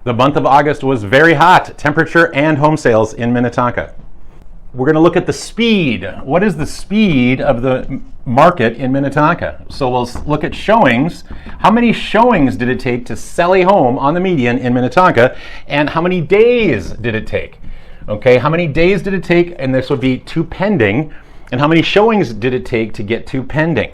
The month of August was very hot, temperature and home sales in Minnetonka. We're going to look at the speed. What is the speed of the market in Minnetonka? So we'll look at showings. How many showings did it take to sell a home on the median in Minnetonka? And how many days did it take? Okay, how many days did it take? And this would be to pending. And how many showings did it take to get to pending?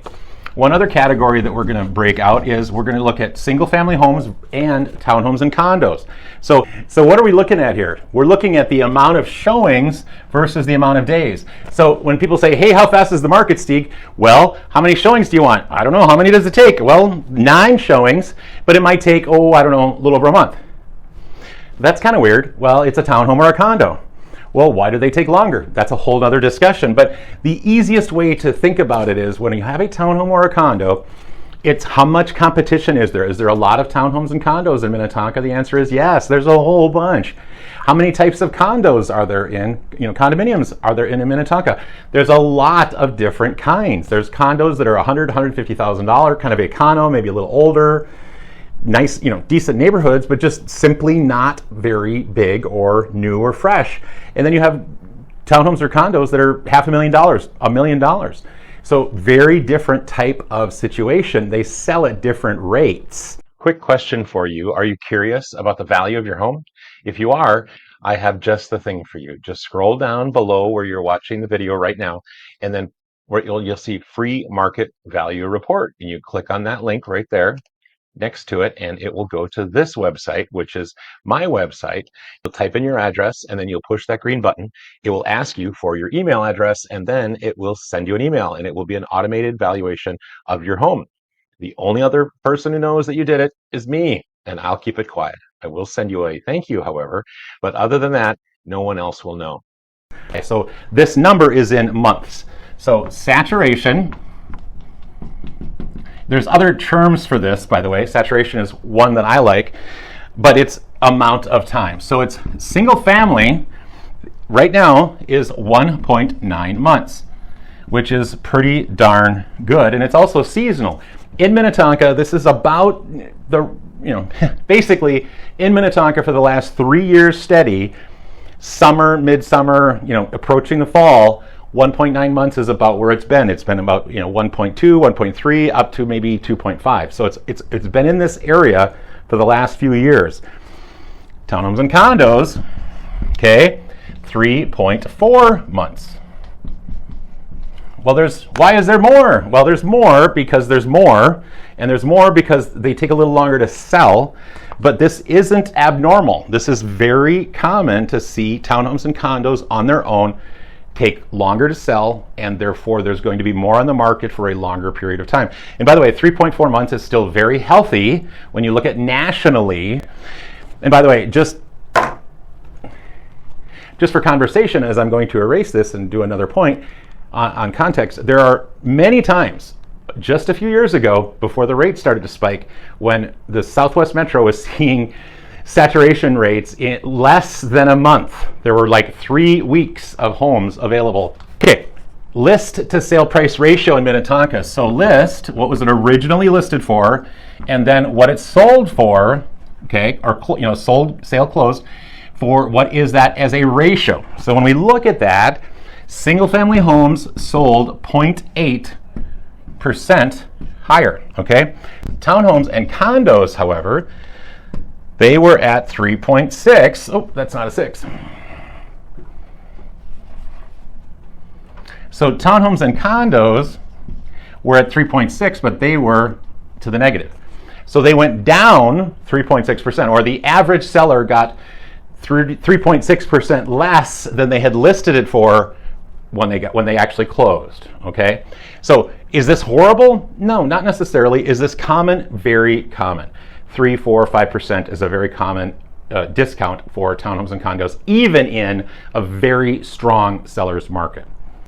One other category that we're going to break out is we're going to look at single-family homes and townhomes and condos. So what are we looking at here? We're looking at the amount of showings versus the amount of days. So when people say, hey, how fast is the market, Stieg? Well, how many showings do you want? I don't know. How many does it take? Well, 9 showings, but it might take, a little over a month. That's kind of weird. Well, it's a townhome or a condo. Well, why do they take longer? That's a whole other discussion. But the easiest way to think about it is when you have a townhome or a condo, it's how much competition is there? Is there a lot of townhomes and condos in Minnetonka? The answer is yes, there's a whole bunch. How many types of condos are there condominiums are there in Minnetonka? There's a lot of different kinds. There's condos that are $100,000, $150,000, kind of econo, maybe a little older. Nice, decent neighborhoods, but just simply not very big or new or fresh. And then you have townhomes or condos that are $500,000, $1 million. So very different type of situation. They sell at different rates. Quick question for you. Are you curious about the value of your home? If you are, I have just the thing for you. Just scroll down below where you're watching the video right now, and then where you'll see free market value report. And you click on that link right there next to it, and it will go to this website, which is my website. You'll type in your address, and then you'll push that green button. It will ask you for your email address, and then it will send you an email, and it will be an automated valuation of your home. The only other person who knows that you did it is me, and I'll keep it quiet. I will send you a thank you, however, but other than that, no one else will know. Okay, so this number is in months. So saturation. There's other terms for this, by the way. Saturation is one that I like, but it's amount of time. So it's single family right now is 1.9 months, which is pretty darn good. And it's also seasonal. In Minnetonka, this is about basically in Minnetonka for the last 3 years steady, summer, midsummer, approaching the fall, 1.9 months is about where it's been. It's been about 1.2, 1.3, up to maybe 2.5. So it's been in this area for the last few years. Townhomes and condos, okay, 3.4 months. Well, why is there more? Well, there's more because there's more, and there's more because they take a little longer to sell. But this isn't abnormal. This is very common to see townhomes and condos on their own take longer to sell, and therefore there's going to be more on the market for a longer period of time. And by the way, 3.4 months is still very healthy when you look at nationally. And by the way, just for conversation, as I'm going to erase this and do another point on context, there are many times just a few years ago, before the rates started to spike, when the Southwest Metro was seeing saturation rates in less than a month. There were like 3 weeks of homes available. Okay, list to sale price ratio in Minnetonka. So list, what was it originally listed for, and then what it sold for, okay, or sale closed for, what is that as a ratio? So when we look at that, single family homes sold 0.8% higher, okay? Townhomes and condos, however, they were at 3.6. Oh, that's not a 6. So townhomes and condos were at 3.6, but they were to the negative. So they went down 3.6%, or the average seller got 3.6% less than they had listed it for when they actually closed. Okay? So is this horrible? No, not necessarily. Is this common? Very common. 3, 4, 5% is a very common discount for townhomes and condos, even in a very strong seller's market.